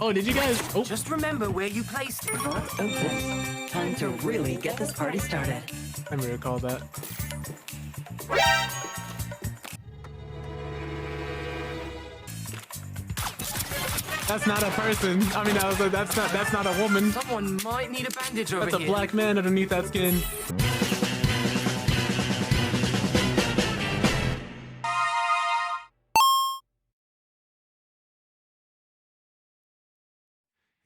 Oh, did you guys? Oh, Just remember where you placed it. Vault open. Time to really get this party started. let me recall that. That's not a person. I mean, that's not a woman. Someone might need a bandage over That's a here. black man underneath that skin.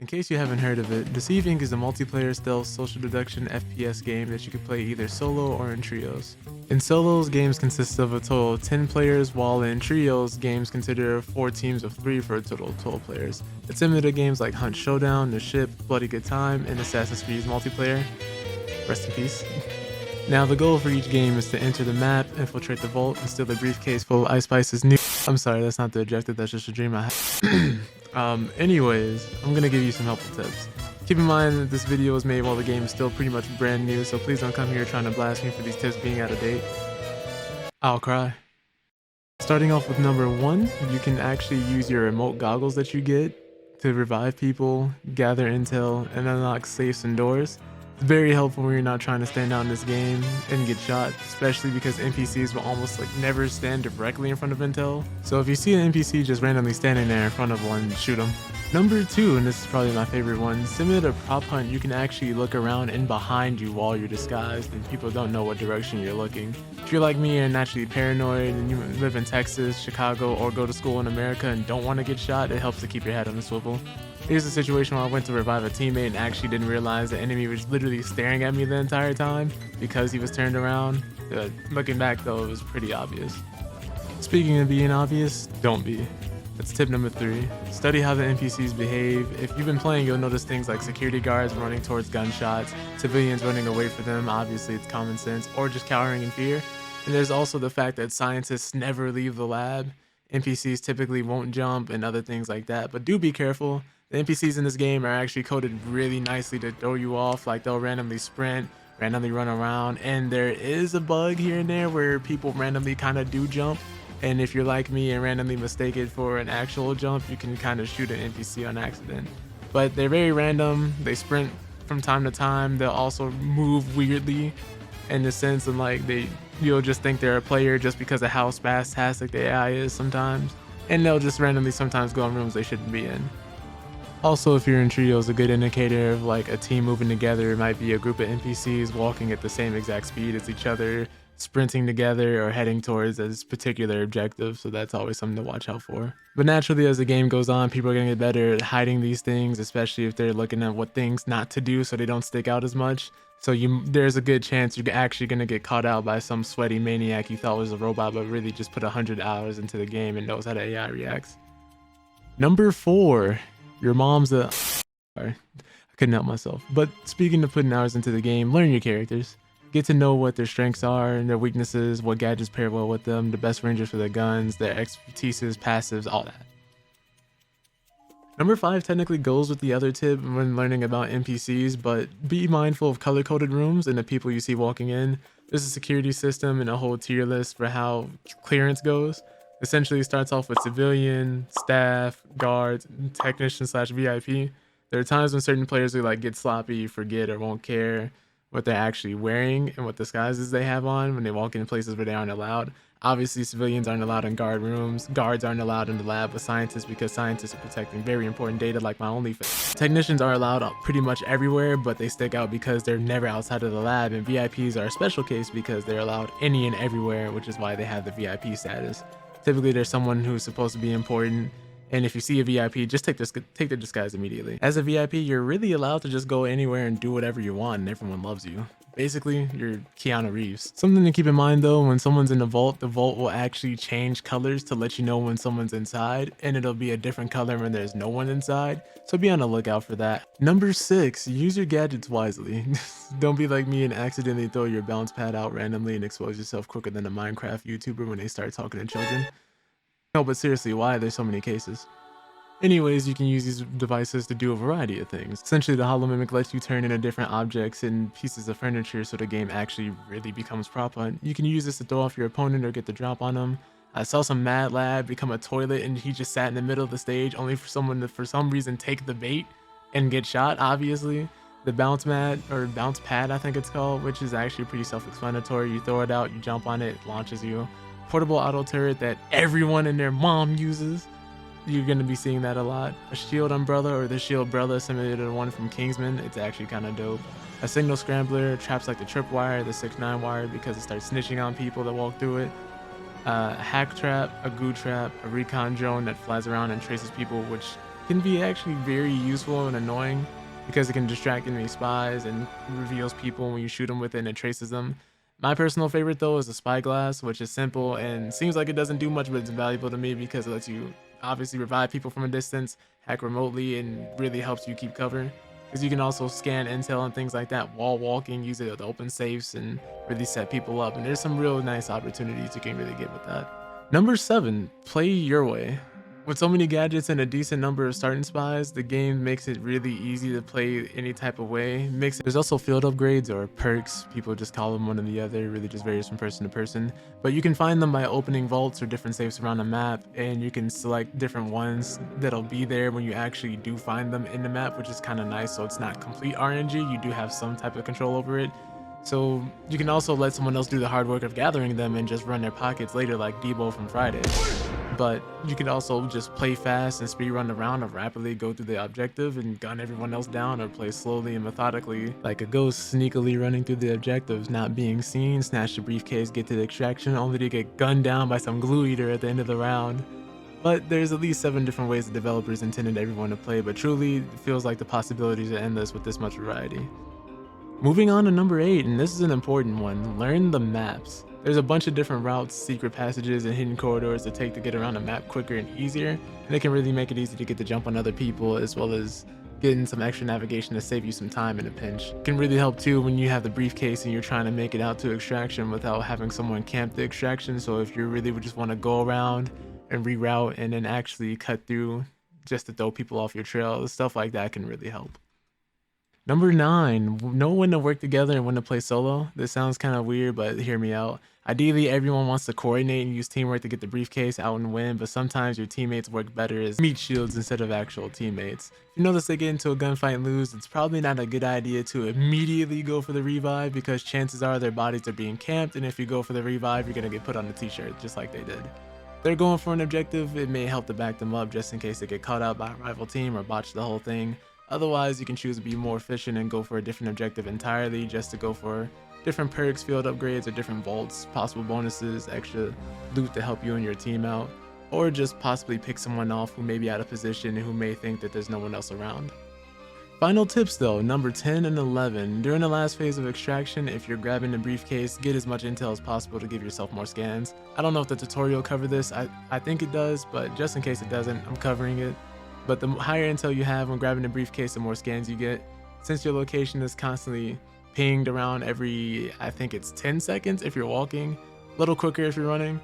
In case you haven't heard of it, Deceive is a multiplayer stealth social deduction FPS game that you can play either solo or in trios. In solos, games consist of a total of 10 players, while in trios, games consider 4 teams of 3 for a total of 12 players. It's similar to games like Hunt Showdown, The Ship, Bloody Good Time, and Assassin's Creed multiplayer. Rest in peace. Now, the goal for each game is to enter the map, infiltrate the vault, and steal a briefcase full of Ice Spice's new. I'm sorry, that's not the objective, that's just a dream I had. Anyways, I'm gonna give you some helpful tips. Keep in mind that this video was made while the game is still pretty much brand new, so please don't come here trying to blast me for these tips being out of date. I'll cry. Starting off with number 1, you can actually use your remote goggles that you get to revive people, gather intel, and unlock safes and doors. It's very helpful when you're not trying to stand out in this game and get shot, especially because NPCs will almost never stand directly in front of intel. So if you see an NPC just randomly standing there in front of one, shoot them. Number 2, and this is probably my favorite one, similar to prop hunt, you can actually look around and behind you while you're disguised and people don't know what direction you're looking. If you're like me and naturally paranoid and you live in Texas, Chicago, or go to school in America and don't want to get shot, it helps to keep your head on a swivel. Here's a situation where I went to revive a teammate and actually didn't realize the enemy was literally staring at me the entire time because he was turned around. Looking back though, it was pretty obvious. Speaking of being obvious, don't be. That's tip number 3. Study how the NPCs behave. If you've been playing, you'll notice things like security guards running towards gunshots, civilians running away from them, obviously it's common sense, or just cowering in fear. And there's also the fact that scientists never leave the lab. NPCs typically won't jump and other things like that, but do be careful. The NPCs in this game are actually coded really nicely to throw you off, like they'll randomly sprint, randomly run around, and there is a bug here and there where people randomly kind of do jump. And if you're like me and randomly mistake it for an actual jump, you can kind of shoot an NPC on accident. But they're very random, they sprint from time to time, they'll also move weirdly in the sense of you'll just think they're a player just because of how spastastic the AI is sometimes. And they'll just randomly sometimes go in rooms they shouldn't be in. Also, if you're in trios, a good indicator of a team moving together might be a group of NPCs walking at the same exact speed as each other, sprinting together or heading towards a particular objective, so that's always something to watch out for. But naturally, as the game goes on, people are going to get better at hiding these things, especially if they're looking at what things not to do so they don't stick out as much. So there's a good chance you're actually going to get caught out by some sweaty maniac you thought was a robot but really just put 100 hours into the game and knows how the AI reacts. Number 4. Your mom's a... Sorry, I couldn't help myself. But speaking of putting hours into the game, learn your characters. Get to know what their strengths are and their weaknesses, what gadgets pair well with them, the best rangers for their guns, their expertises, passives, all that. Number 5 technically goes with the other tip when learning about NPCs, but be mindful of color-coded rooms and the people you see walking in. There's a security system and a whole tier list for how clearance goes. Essentially, it starts off with civilian, staff, guards, technician/VIP. There are times when certain players will get sloppy, forget, or won't care what they're actually wearing and what disguises they have on when they walk into places where they aren't allowed. Obviously, civilians aren't allowed in guard rooms. Guards aren't allowed in the lab with scientists because scientists are protecting very important data like my OnlyFans. Technicians are allowed pretty much everywhere, but they stick out because they're never outside of the lab, and VIPs are a special case because they're allowed any and everywhere, which is why they have the VIP status. Typically, there's someone who's supposed to be important, and if you see a VIP, just take the disguise immediately. As a VIP, you're really allowed to just go anywhere and do whatever you want, and everyone loves you. Basically, you're Keanu Reeves. Something to keep in mind though, when someone's in the vault will actually change colors to let you know when someone's inside, and it'll be a different color when there's no one inside, so be on the lookout for that. Number 6, use your gadgets wisely. Don't be like me and accidentally throw your bounce pad out randomly and expose yourself quicker than a Minecraft YouTuber when they start talking to children. No, but seriously, why are there so many cases? Anyways, you can use these devices to do a variety of things. Essentially, the holomimic lets you turn into different objects and pieces of furniture so the game actually really becomes prop hunt. You can use this to throw off your opponent or get the drop on them. I saw some mad lad become a toilet and he just sat in the middle of the stage only for someone to for some reason take the bait and get shot. Obviously, the bounce mat or bounce pad I think it's called, which is actually pretty self-explanatory. You throw it out, you jump on it, it launches you. Portable auto turret that everyone and their mom uses. You're going to be seeing that a lot. A shield umbrella or the shield umbrella similar to the one from Kingsman. It's actually kind of dope. A signal scrambler, traps like the tripwire, the 6ix9ine wire because it starts snitching on people that walk through it. A hack trap, a goo trap, a recon drone that flies around and traces people, which can be actually very useful and annoying because it can distract enemy spies and reveals people when you shoot them with it and it traces them. My personal favorite though is the spyglass, which is simple and seems like it doesn't do much, but it's valuable to me because it lets you obviously revive people from a distance, hack remotely, and really helps you keep cover. Because you can also scan intel and things like that while walking, use it to open safes and really set people up. And there's some real nice opportunities you can really get with that. Number 7, play your way. With so many gadgets and a decent number of starting spies, the game makes it really easy to play any type of way. There's also field upgrades or perks, people just call them one or the other, it really just varies from person to person. But you can find them by opening vaults or different safes around the map, and you can select different ones that'll be there when you actually do find them in the map, which is kind of nice. So it's not complete RNG, you do have some type of control over it. So you can also let someone else do the hard work of gathering them and just run their pockets later like Debo from Friday. But you can also just play fast and speedrun around or rapidly go through the objective and gun everyone else down, or play slowly and methodically like a ghost, sneakily running through the objectives, not being seen, snatch the briefcase, get to the extraction, only to get gunned down by some glue eater at the end of the round. But there's at least 7 different ways the developers intended everyone to play, but truly it feels like the possibilities are endless with this much variety. Moving on to number 8, and this is an important one, learn the maps. There's a bunch of different routes, secret passages, and hidden corridors to take to get around a map quicker and easier, and it can really make it easy to get the jump on other people, as well as getting some extra navigation to save you some time in a pinch. It can really help too when you have the briefcase and you're trying to make it out to extraction without having someone camp the extraction. So if you really would just want to go around and reroute and then actually cut through just to throw people off your trail, stuff like that can really help. Number 9, know when to work together and when to play solo. This sounds kind of weird, but hear me out. Ideally, everyone wants to coordinate and use teamwork to get the briefcase out and win, but sometimes your teammates work better as meat shields instead of actual teammates. If you notice they get into a gunfight and lose, it's probably not a good idea to immediately go for the revive, because chances are their bodies are being camped, and if you go for the revive, you're going to get put on a t-shirt just like they did. If they're going for an objective, it may help to back them up just in case they get caught out by a rival team or botch the whole thing. Otherwise, you can choose to be more efficient and go for a different objective entirely, just to go for different perks, field upgrades, or different vaults, possible bonuses, extra loot to help you and your team out, or just possibly pick someone off who may be out of position and who may think that there's no one else around. Final tips though, number 10 and 11. During the last phase of extraction, if you're grabbing the briefcase, get as much intel as possible to give yourself more scans. I don't know if the tutorial covered this, I think it does, but just in case it doesn't, I'm covering it. But the higher intel you have when grabbing the briefcase, the more scans you get. Since your location is constantly pinged around every, I think it's 10 seconds if you're walking, a little quicker if you're running,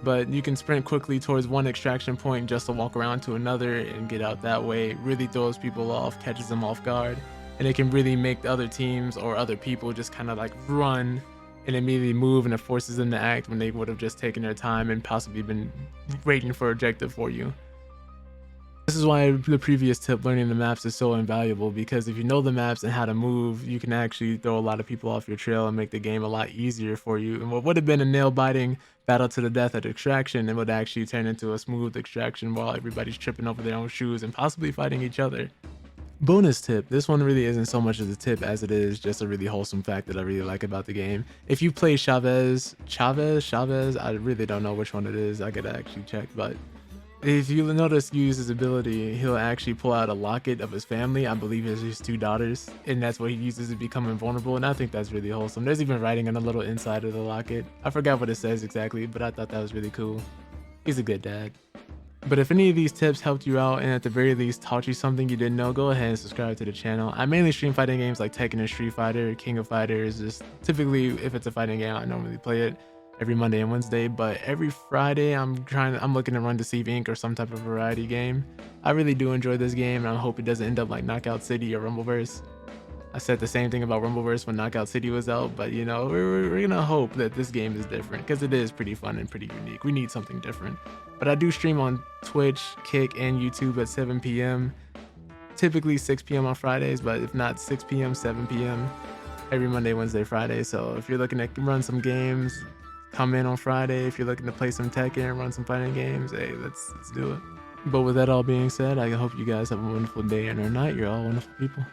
but you can sprint quickly towards one extraction point just to walk around to another and get out that way. It really throws people off, catches them off guard, and it can really make the other teams or other people just kind of like run and immediately move, and it forces them to act when they would have just taken their time and possibly been waiting for objective for you. This is why the previous tip, learning the maps, is so invaluable, because if you know the maps and how to move, you can actually throw a lot of people off your trail and make the game a lot easier for you. And what would have been a nail-biting battle to the death at extraction, it would actually turn into a smooth extraction while everybody's tripping over their own shoes and possibly fighting each other. Bonus tip, this one really isn't so much as a tip as it is just a really wholesome fact that I really like about the game. If you play Chavez, I really don't know which one it is, I gotta actually check, but if you notice, use his ability, he'll actually pull out a locket of his family. I believe it's his 2 daughters, and that's what he uses to become invulnerable, and I think that's really wholesome. There's even writing on the little inside of the locket. I forgot what it says exactly, but I thought that was really cool. He's a good dad. But if any of these tips helped you out and at the very least taught you something you didn't know, go ahead and subscribe to the channel. I mainly stream fighting games like Tekken and Street Fighter, King of Fighters. Just typically, if it's a fighting game, I normally play it every Monday and Wednesday, but every Friday I'm looking to run Deceive Inc. or some type of variety game. I really do enjoy this game, and I hope it doesn't end up like Knockout City or Rumbleverse. I said the same thing about Rumbleverse when Knockout City was out, but you know, we're gonna hope that this game is different because it is pretty fun and pretty unique. We need something different. But I do stream on Twitch, Kick, and YouTube at 7 p.m. Typically 6 p.m. on Fridays, but if not 6 p.m., 7 p.m. every Monday, Wednesday, Friday. So if you're looking to run some games, come in on Friday. If you're looking to play some Tekken and run some fighting games, hey, let's do it. But with that all being said, I hope you guys have a wonderful day and or night. You're all wonderful people.